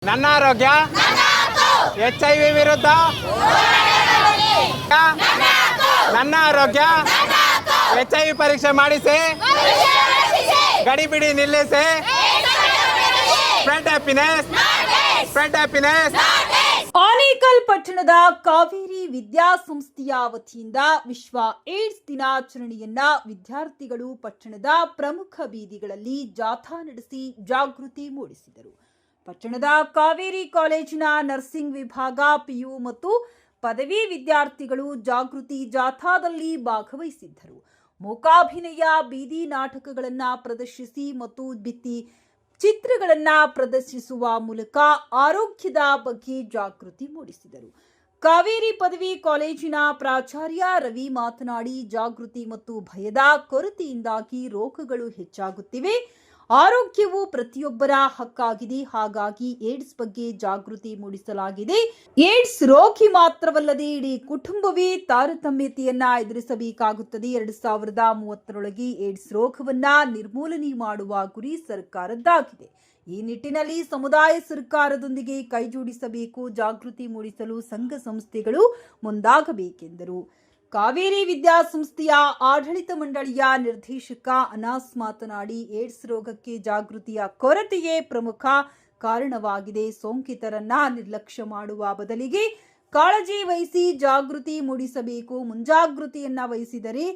ನನ್ನ ಆರೋಗ್ಯ HIV ವಿರುದ್ಧ ನನ್ನ ಆರೋಗ್ಯ HIV ಪರೀಕ್ಷೆ ಮಾಡಿಸಿ ಗಡಿಬಿಡಿ ನಿಲ್ಲಿಸಿ ಸ್ಪ್ರೆಡ್ ಹ್ಯಾಪಿನೆಸ್. ಆನೇಕಲ್ ಪಟ್ಟಣದ ಕಾವೇರಿ ವಿದ್ಯಾಸಂಸ್ಥೆಯ ವತಿಯಿಂದ ವಿಶ್ವ ಏಡ್ಸ್ ದಿನಾಚರಣೆಯನ್ನ ವಿದ್ಯಾರ್ಥಿಗಳು ಪಟ್ಟಣದ ಪ್ರಮುಖ ಬೀದಿಗಳಲ್ಲಿ ಜಾಥಾ ನಡೆಸಿ ಜಾಗೃತಿ ಮೂಡಿಸಿದರು. ಪಟ್ಟಣದ ಕಾವೇರಿ ಕಾಲೇಜಿನ ನರ್ಸಿಂಗ್ ವಿಭಾಗ PU ಮತ್ತು ಪದವಿ ವಿದ್ಯಾರ್ಥಿಗಳು ಜಾಗೃತಿ ಜಾಥಾದಲ್ಲಿ ಭಾಗವಹಿಸಿದ್ದರು. ಮೂಕಾಭಿನಯ, ಬೀದಿ ನಾಟಕಗಳನ್ನು ಪ್ರದರ್ಶಿಸಿ ಮತ್ತು ಭಿತ್ತಿ ಚಿತ್ರಗಳನ್ನು ಪ್ರದರ್ಶಿಸುವ ಮೂಲಕ ಆರೋಗ್ಯದ ಬಗ್ಗೆ ಜಾಗೃತಿ ಮೂಡಿಸಿದರು. ಕಾವೇರಿ ಪದವಿ ಕಾಲೇಜಿನ ಪ್ರಾಚಾರ್ಯ ರವಿ ಮಾತನಾಡಿ, ಜಾಗೃತಿ ಮತ್ತು ಭಯದ ಕೊರತೆಯಿಂದಾಗಿ ರೋಗಗಳು ಹೆಚ್ಚಾಗುತ್ತಿವೆ. ಆರೋಗ್ಯವು ಪ್ರತಿಯೊಬ್ಬರ ಹಕ್ಕಾಗಿದೆ. ಹಾಗಾಗಿ ಏಡ್ಸ್ ಬಗ್ಗೆ ಜಾಗೃತಿ ಮೂಡಿಸಲಾಗಿದೆ. ಏಡ್ಸ್ ರೋಗಿ ಮಾತ್ರವಲ್ಲದೆ ಇಡೀ ಕುಟುಂಬವೇ ತಾರತಮ್ಯತೆಯನ್ನ ಎದುರಿಸಬೇಕಾಗುತ್ತದೆ. 2030ರೊಳಗೆ ಏಡ್ಸ್ ರೋಗವನ್ನ ನಿರ್ಮೂಲನೆ ಮಾಡುವ ಗುರಿ ಸರ್ಕಾರದ್ದಾಗಿದೆ. ಈ ನಿಟ್ಟಿನಲ್ಲಿ ಸಮುದಾಯ ಸರ್ಕಾರದೊಂದಿಗೆ ಕೈಜೋಡಿಸಬೇಕು. ಜಾಗೃತಿ ಮೂಡಿಸಲು ಸಂಘ ಸಂಸ್ಥೆಗಳು ಮುಂದಾಗಬೇಕೆಂದರು. ಕಾವೇರಿ ವಿದ್ಯಾಸಂಸ್ಥೆಯ ಆಡಳಿತ ಮಂಡಳಿಯ ನಿರ್ದೇಶಕ ಅನಾಸ್ ಮಾತನಾಡಿ, ಏಡ್ಸ್ ರೋಗಕ್ಕೆ ಜಾಗೃತಿಯ ಕೊರತೆಯೇ ಪ್ರಮುಖ ಕಾರಣವಾಗಿದೆ. ಸೋಂಕಿತರನ್ನ ನಿರ್ಲಕ್ಷ್ಯ ಮಾಡುವ ಬದಲಿಗೆ ಕಾಳಜಿ ವಹಿಸಿ ಜಾಗೃತಿ ಮೂಡಿಸಬೇಕು. ಮುಂಜಾಗೃತಿಯನ್ನ ವಹಿಸಿದರೆ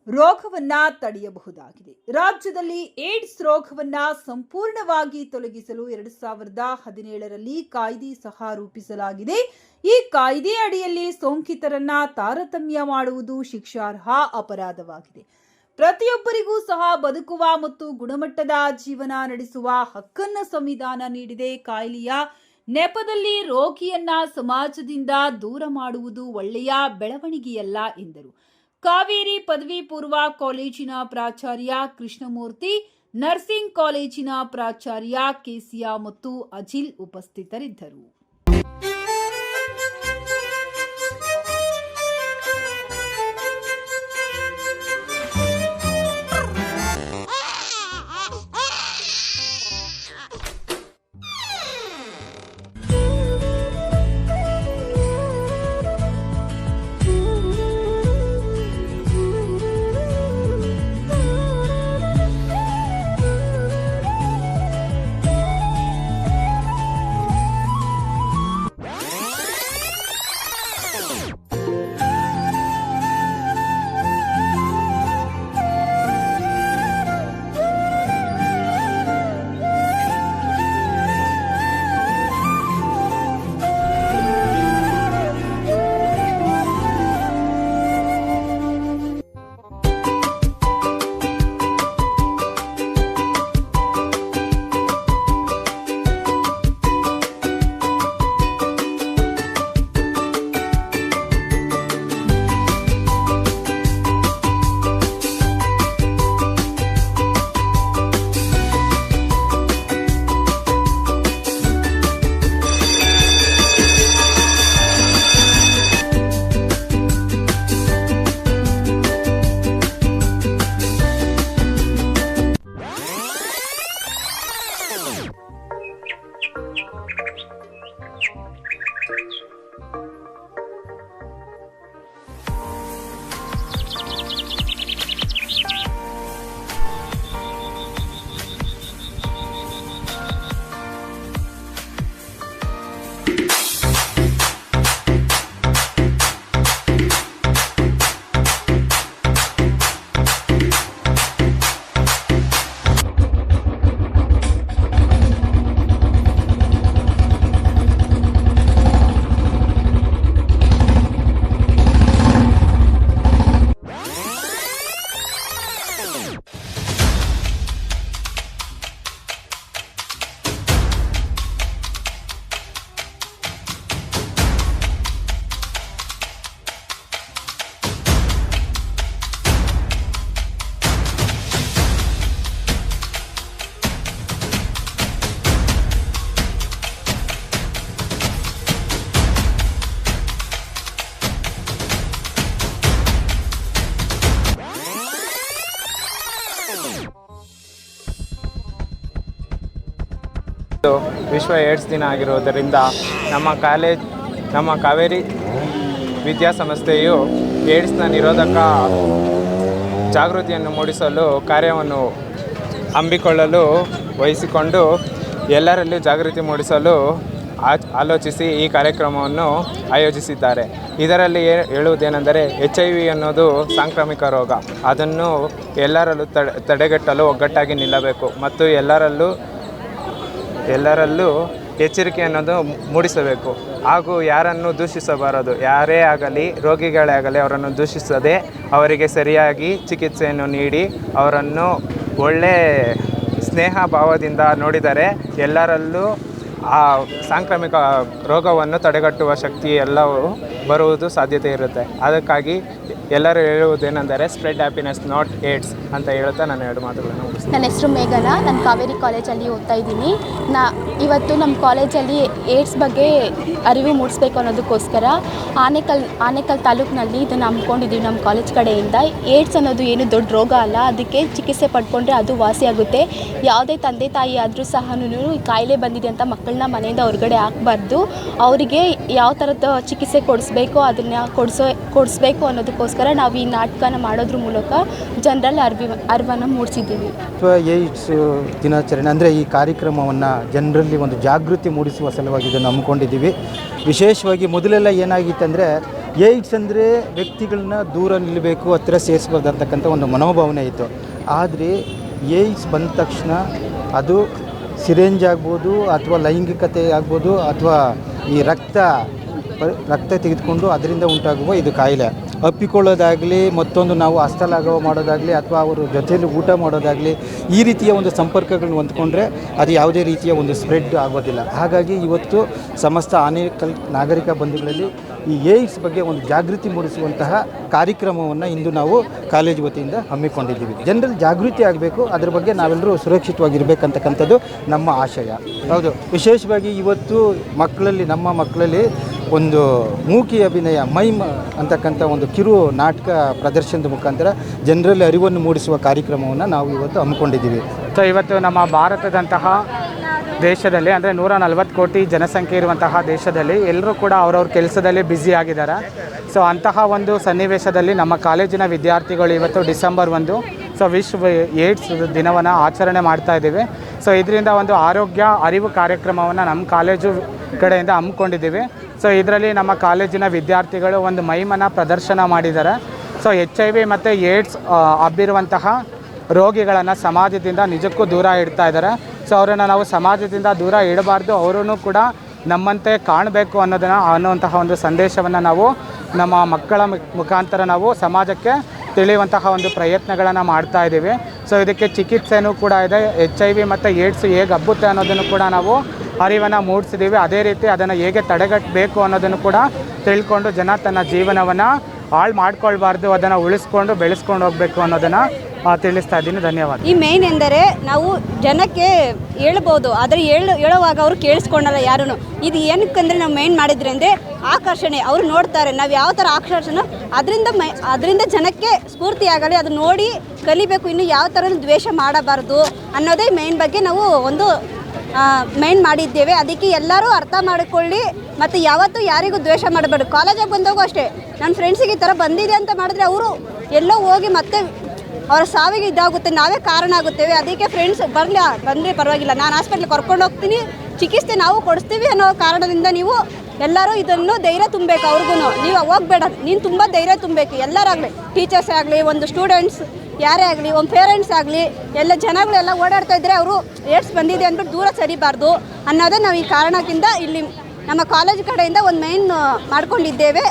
ರೋಗವನ್ನ ತಡೆಯಬಹುದಾಗಿದೆ. ರಾಜ್ಯದಲ್ಲಿ ಏಡ್ಸ್ ರೋಗವನ್ನ ಸಂಪೂರ್ಣವಾಗಿ ತೊಲಗಿಸಲು 2017ರಲ್ಲಿ ಕಾಯ್ದೆ ಸಹ ರೂಪಿಸಲಾಗಿದೆ. ಈ ಕಾಯ್ದೆ ಅಡಿಯಲ್ಲಿ ಸೋಂಕಿತರನ್ನ ತಾರತಮ್ಯ ಮಾಡುವುದು ಶಿಕ್ಷಾರ್ಹ ಅಪರಾಧವಾಗಿದೆ. ಪ್ರತಿಯೊಬ್ಬರಿಗೂ ಸಹ ಬದುಕುವ ಮತ್ತು ಗುಣಮಟ್ಟದ ಜೀವನ ನಡೆಸುವ ಹಕ್ಕನ್ನು ಸಂವಿಧಾನ ನೀಡಿದೆ. ಕಾಯಿಲೆಯ ನೆಪದಲ್ಲಿ ರೋಗಿಯನ್ನ ಸಮಾಜದಿಂದ ದೂರ ಮಾಡುವುದು ಒಳ್ಳೆಯ ಬೆಳವಣಿಗೆಯಲ್ಲ ಎಂದರು. ಕಾವೇರಿ ಪದವಿ ಪೂರ್ವ ಕಾಲೇಜಿನ ಪ್ರಾಚಾರ್ಯ ಕೃಷ್ಣಮೂರ್ತಿ, ನರ್ಸಿಂಗ್ ಕಾಲೇಜಿನ ಪ್ರಾಚಾರ್ಯ ಕೇಸಿಯಾ ಮತ್ತು ಅಜಿಲ್ ಉಪಸ್ಥಿತರಿದ್ದರು. ವಿಶ್ವ ಏಡ್ಸ್ ದಿನ ಆಗಿರುವುದರಿಂದ ನಮ್ಮ ಕಾವೇರಿ ವಿದ್ಯಾಸಂಸ್ಥೆಯು ಏಡ್ಸ್ನ ನಿರೋಧಕ ಜಾಗೃತಿಯನ್ನು ಮೂಡಿಸಲು ಕಾರ್ಯವನ್ನು ಹಮ್ಮಿಕೊಳ್ಳಲು ವಹಿಸಿಕೊಂಡು ಎಲ್ಲರಲ್ಲೂ ಜಾಗೃತಿ ಮೂಡಿಸಲು ಆಲೋಚಿಸಿ ಈ ಕಾರ್ಯಕ್ರಮವನ್ನು ಆಯೋಜಿಸಿದ್ದಾರೆ. ಇದರಲ್ಲಿ ಹೇಳುವುದೇನೆಂದರೆ HIV ಅನ್ನೋದು ಸಾಂಕ್ರಾಮಿಕ ರೋಗ. ಅದನ್ನು ಎಲ್ಲರಲ್ಲೂ ತಡೆಗಟ್ಟಲು ಒಗ್ಗಟ್ಟಾಗಿ ನಿಲ್ಲಬೇಕು ಮತ್ತು ಎಲ್ಲರಲ್ಲೂ ಎಚ್ಚರಿಕೆ ಅನ್ನೋದು ಮೂಡಿಸಬೇಕು ಹಾಗೂ ಯಾರನ್ನು ದೂಷಿಸಬಾರದು. ಯಾರೇ ಆಗಲಿ, ರೋಗಿಗಳೇ ಆಗಲಿ, ಅವರನ್ನು ದೂಷಿಸದೆ ಅವರಿಗೆ ಸರಿಯಾಗಿ ಚಿಕಿತ್ಸೆಯನ್ನು ನೀಡಿ ಅವರನ್ನು ಒಳ್ಳೆ ಸ್ನೇಹ ಭಾವದಿಂದ ನೋಡಿದರೆ ಎಲ್ಲರಲ್ಲೂ ಆ ಸಾಂಕ್ರಾಮಿಕ ರೋಗವನ್ನು ತಡೆಗಟ್ಟುವ ಶಕ್ತಿ ಎಲ್ಲವೂ ಬರುವುದು ಸಾಧ್ಯತೆ ಇರುತ್ತೆ. ಅದಕ್ಕಾಗಿ ಎಲ್ಲರೂ ಹೇಳುವುದೇನೆಂದರೆ ಸ್ಪ್ರೆಡ್ ಹ್ಯಾಪಿನೆಸ್ ನಾಟ್ ಏಡ್ಸ್ ಅಂತ ಹೇಳ್ತಾ ನಾನು 2 ಮಾತುಗಳನ್ನು ಮುಗಿಸ್ತೀನಿ. ನನ್ನ ಹೆಸರು ಮೇಘನಾ. ನಾನು ಕಾವೇರಿ ಕಾಲೇಜಲ್ಲಿ ಓದ್ತಾ ಇದ್ದೀನಿ. ಇವತ್ತು ನಮ್ಮ ಕಾಲೇಜಲ್ಲಿ ಏಡ್ಸ್ ಬಗ್ಗೆ ಅರಿವು ಮೂಡಿಸ್ಬೇಕು ಅನ್ನೋದಕ್ಕೋಸ್ಕರ ಆನೇಕಲ್ ತಾಲೂಕಿನಲ್ಲಿ ಇದನ್ನು ಹಮ್ಮಿಕೊಂಡಿದ್ದೀವಿ ನಮ್ಮ ಕಾಲೇಜ್ ಕಡೆಯಿಂದ. ಏಡ್ಸ್ ಅನ್ನೋದು ಏನು ದೊಡ್ಡ ರೋಗ ಅಲ್ಲ, ಅದಕ್ಕೆ ಚಿಕಿತ್ಸೆ ಪಡ್ಕೊಂಡ್ರೆ ಅದು ವಾಸಿಯಾಗುತ್ತೆ. ಯಾವುದೇ ತಂದೆ ತಾಯಿ ಆದರೂ ಸಹ ಈ ಕಾಯಿಲೆ ಬಂದಿದೆ ಅಂತ ಮಕ್ಕಳನ್ನ ಮನೆಯಿಂದ ಹೊರಗಡೆ ಹಾಕಬಾರ್ದು. ಅವರಿಗೆ ಯಾವ ಥರದ ಚಿಕಿತ್ಸೆ ಕೊಡಿಸ್ಬೇಕೋ ಅದನ್ನು ಕೊಡಿಸ್ಬೇಕು ಅನ್ನೋದಕ್ಕೋಸ್ಕರ ನಾವು ಈ ನಾಟಕನ ಮಾಡೋದ್ರ ಮೂಲಕ ಜನರಲ್ಲಿ ಅರಿವನ್ನು ಮೂಡಿಸಿದ್ದೀವಿ. ಏಡ್ಸ್ ದಿನಾಚರಣೆ ಅಂದರೆ ಈ ಕಾರ್ಯಕ್ರಮವನ್ನು ಜನರಲ್ಲಿ ಒಂದು ಜಾಗೃತಿ ಮೂಡಿಸುವ ಸಲುವಾಗಿ ಇದನ್ನು ಹಮ್ಮಿಕೊಂಡಿದ್ದೀವಿ. ವಿಶೇಷವಾಗಿ ಮೊದಲೆಲ್ಲ ಏನಾಗಿತ್ತಂದರೆ ಏಡ್ಸ್ ಅಂದರೆ ವ್ಯಕ್ತಿಗಳನ್ನ ದೂರ ನಿಲ್ಲಬೇಕು, ಹತ್ತಿರ ಸೇರಿಸ್ಬಾರ್ದು ಅಂತಕ್ಕಂಥ ಒಂದು ಮನೋಭಾವನೆ ಇತ್ತು. ಆದರೆ ಏಡ್ಸ್ ಬಂದ ತಕ್ಷಣ ಅದು ಸಿರೆಂಜ್ ಆಗ್ಬೋದು ಅಥವಾ ಲೈಂಗಿಕತೆ ಆಗ್ಬೋದು ಅಥವಾ ಈ ರಕ್ತ ತೆಗೆದುಕೊಂಡು ಅದರಿಂದ ಉಂಟಾಗುವ ಇದು ಕಾಯಿಲೆ ಅಪ್ಪಿಕೊಳ್ಳೋದಾಗಲಿ, ಮತ್ತೊಂದು ನಾವು ಹಸ್ತಲಾಘವ ಮಾಡೋದಾಗಲಿ ಅಥವಾ ಅವರು ಜೊತೆಯಲ್ಲಿ ಊಟ ಮಾಡೋದಾಗಲಿ, ಈ ರೀತಿಯ ಒಂದು ಸಂಪರ್ಕಗಳನ್ನ ಹೊಂದ್ಕೊಂಡ್ರೆ ಅದು ಯಾವುದೇ ರೀತಿಯ ಒಂದು ಸ್ಪ್ರೆಡ್ ಆಗೋದಿಲ್ಲ. ಹಾಗಾಗಿ ಇವತ್ತು ಸಮಸ್ತ ಆನೇಕಲ್ ನಾಗರಿಕ ಬಂಧುಗಳಲ್ಲಿ ಈ ಏಡ್ಸ್ ಬಗ್ಗೆ ಒಂದು ಜಾಗೃತಿ ಮೂಡಿಸುವಂತಹ ಕಾರ್ಯಕ್ರಮವನ್ನು ಇಂದು ನಾವು ಕಾಲೇಜು ವತಿಯಿಂದ ಹಮ್ಮಿಕೊಂಡಿದ್ದೀವಿ. ಜನರಲ್ಲಿ ಜಾಗೃತಿ ಆಗಬೇಕು, ಅದರ ಬಗ್ಗೆ ನಾವೆಲ್ಲರೂ ಸುರಕ್ಷಿತವಾಗಿರಬೇಕಂತಕ್ಕಂಥದ್ದು ನಮ್ಮ ಆಶಯ. ಹೌದು, ವಿಶೇಷವಾಗಿ ಇವತ್ತು ನಮ್ಮ ಮಕ್ಕಳಲ್ಲಿ ಒಂದು ಮೂಕಿ ಅಭಿನಯ ಮೈಮ್ ಅಂತಕ್ಕಂಥ ಒಂದು ಕಿರು ನಾಟಕ ಪ್ರದರ್ಶನದ ಮುಖಾಂತರ ಜನರಲ್ಲಿ ಅರಿವನ್ನು ಮೂಡಿಸುವ ಕಾರ್ಯಕ್ರಮವನ್ನು ನಾವು ಇವತ್ತು ಹಮ್ಮಿಕೊಂಡಿದ್ದೀವಿ. ಸೊ ಇವತ್ತು ನಮ್ಮ ಭಾರತದಂತಹ ದೇಶದಲ್ಲಿ ಅಂದರೆ 140 ಕೋಟಿ ಜನಸಂಖ್ಯೆ ಇರುವಂತಹ ದೇಶದಲ್ಲಿ ಎಲ್ಲರೂ ಕೂಡ ಅವ್ರವ್ರ ಕೆಲಸದಲ್ಲಿ ಬ್ಯುಸಿ ಆಗಿದ್ದಾರೆ. ಸೊ ಅಂತಹ ಒಂದು ಸನ್ನಿವೇಶದಲ್ಲಿ ನಮ್ಮ ಕಾಲೇಜಿನ ವಿದ್ಯಾರ್ಥಿಗಳು ಇವತ್ತು ಡಿಸೆಂಬರ್ 1 ವಿಶ್ವ ಏಡ್ಸ್ ದಿನವನ್ನು ಆಚರಣೆ ಮಾಡ್ತಾ ಇದ್ದೀವಿ. ಸೊ ಇದರಿಂದ ಒಂದು ಆರೋಗ್ಯ ಅರಿವು ಕಾರ್ಯಕ್ರಮವನ್ನು ನಮ್ಮ ಕಾಲೇಜು ಕಡೆಯಿಂದ ಹಮ್ಮಿಕೊಂಡಿದ್ದೀವಿ. ಸೊ ಇದರಲ್ಲಿ ನಮ್ಮ ಕಾಲೇಜಿನ ವಿದ್ಯಾರ್ಥಿಗಳು ಒಂದು ಮೈಮನ ಪ್ರದರ್ಶನ ಮಾಡಿದ್ದಾರೆ. ಸೊ HIV ಮತ್ತು ಏಡ್ಸ್ ಹಬ್ಬಿರುವಂತಹ ರೋಗಿಗಳನ್ನು ಸಮಾಜದಿಂದ ನಿಜಕ್ಕೂ ದೂರ ಇಡ್ತಾ ಇದ್ದಾರೆ. ಸೊ ಅವರನ್ನು ನಾವು ಸಮಾಜದಿಂದ ದೂರ ಇಡಬಾರ್ದು, ಅವರೂ ಕೂಡ ನಮ್ಮಂತೆ ಕಾಣಬೇಕು ಅನ್ನುವಂತಹ ಒಂದು ಸಂದೇಶವನ್ನು ನಾವು ನಮ್ಮ ಮಕ್ಕಳ ಮುಖಾಂತರ ನಾವು ಸಮಾಜಕ್ಕೆ ತಿಳಿಯುವಂತಹ ಒಂದು ಪ್ರಯತ್ನಗಳನ್ನು ಮಾಡ್ತಾ ಇದ್ದೀವಿ. ಸೊ ಇದಕ್ಕೆ ಚಿಕಿತ್ಸೆನೂ ಕೂಡ ಇದೆ. HIV ಮತ್ತು ಏಡ್ಸ್ ಹೇಗೆ ಹಬ್ಬುತ್ತೆ ಅನ್ನೋದನ್ನು ಕೂಡ ನಾವು ಅರಿವನ್ನು ಮೂಡಿಸಿದ್ದೀವಿ. ಅದೇ ರೀತಿ ಅದನ್ನು ಹೇಗೆ ತಡೆಗಟ್ಟಬೇಕು ಅನ್ನೋದನ್ನು ಕೂಡ ತಿಳ್ಕೊಂಡು ಜನ ತನ್ನ ಜೀವನವನ್ನು ಹಾಳು ಮಾಡ್ಕೊಳ್ಬಾರ್ದು, ಅದನ್ನು ಉಳಿಸ್ಕೊಂಡು ಬೆಳೆಸ್ಕೊಂಡು ಹೋಗಬೇಕು ಅನ್ನೋದನ್ನು ತಿಳಿಸ್ತಾ ಇದ್ದೀನಿ. ಧನ್ಯವಾದ. ಈ ಮೇನ್ ಎಂದರೆ ನಾವು ಜನಕ್ಕೆ ಹೇಳ್ಬೋದು, ಆದರೆ ಹೇಳುವಾಗ ಅವರು ಕೇಳಿಸ್ಕೊಂಡಲ್ಲ ಯಾರೂ. ಇದು ಏನಕ್ಕಂದರೆ ನಾವು ಮೇನ್ ಮಾಡಿದ್ರಿ ಅಂದರೆ ಆಕರ್ಷಣೆ. ಅವರು ನೋಡ್ತಾರೆ ನಾವು ಯಾವ ಥರ ಆಕರ್ಷಣೆ, ಅದರಿಂದ ಜನಕ್ಕೆ ಸ್ಫೂರ್ತಿ ಆಗಲಿ, ಅದು ನೋಡಿ ಕಲಿಬೇಕು, ಇನ್ನು ಯಾವ ಥರ ದ್ವೇಷ ಮಾಡಬಾರ್ದು ಅನ್ನೋದೇ ಮೇನ್ ಬಗ್ಗೆ ನಾವು ಒಂದು ಮೇನ್ ಮಾಡಿದ್ದೇವೆ. ಅದಕ್ಕೆ ಎಲ್ಲರೂ ಅರ್ಥ ಮಾಡಿಕೊಳ್ಳಿ ಮತ್ತು ಯಾವತ್ತೂ ಯಾರಿಗೂ ದ್ವೇಷ ಮಾಡಬೇಡಿ. ಕಾಲೇಜಿಗೆ ಬಂದಾಗೂ ಅಷ್ಟೇ, ನನ್ನ ಫ್ರೆಂಡ್ಸಿಗೆ ಈ ಥರ ಬಂದಿದೆ ಅಂತ ಮಾಡಿದ್ರೆ ಅವರು ಎಲ್ಲೋ ಹೋಗಿ ಮತ್ತೆ ಅವರ ಸಾವಿಗೆ ಇದಾಗುತ್ತೆ, ನಾವೇ ಕಾರಣ ಆಗುತ್ತೇವೆ. ಅದಕ್ಕೆ ಫ್ರೆಂಡ್ಸ್ ಬಂದರೆ ಪರವಾಗಿಲ್ಲ, ನಾನು ಹಾಸ್ಪಿಟ್ಲಿಗೆ ಕರ್ಕೊಂಡು ಹೋಗ್ತೀನಿ, ಚಿಕಿತ್ಸೆ ನಾವು ಕೊಡಿಸ್ತೀವಿ ಅನ್ನೋ ಕಾರಣದಿಂದ ನೀವು ಎಲ್ಲರೂ ಇದನ್ನು ಧೈರ್ಯ ತುಂಬಬೇಕು. ಅವ್ರಿಗೂ ನೀವು ಹೋಗಬೇಡ, ನೀನು ತುಂಬ ಧೈರ್ಯ ತುಂಬಬೇಕು. ಎಲ್ಲರಾಗಲಿ, ಟೀಚರ್ಸ್ ಆಗಲಿ, ಒಂದು ಸ್ಟೂಡೆಂಟ್ಸ್ ಯಾರೇ ಆಗಲಿ, ಒಂದು ಪೇರೆಂಟ್ಸ್ ಆಗಲಿ, ಎಲ್ಲ ಜನಗಳೆಲ್ಲ ಓಡಾಡ್ತಾ ಇದ್ದರೆ ಅವರು ಏಡ್ಸ್ ಬಂದಿದೆ ಅಂದ್ಬಿಟ್ಟು ದೂರ ಸರಿಬಾರ್ದು ಅನ್ನೋದೇ ನಾವು ಈ ಕಾರಣಕ್ಕಿಂತ ಇಲ್ಲಿ ನಮ್ಮ ಕಾಲೇಜ್ ಕಡೆಯಿಂದ ಒಂದು ಮೈನ್ ಮಾಡ್ಕೊಂಡಿದ್ದೇವೆ.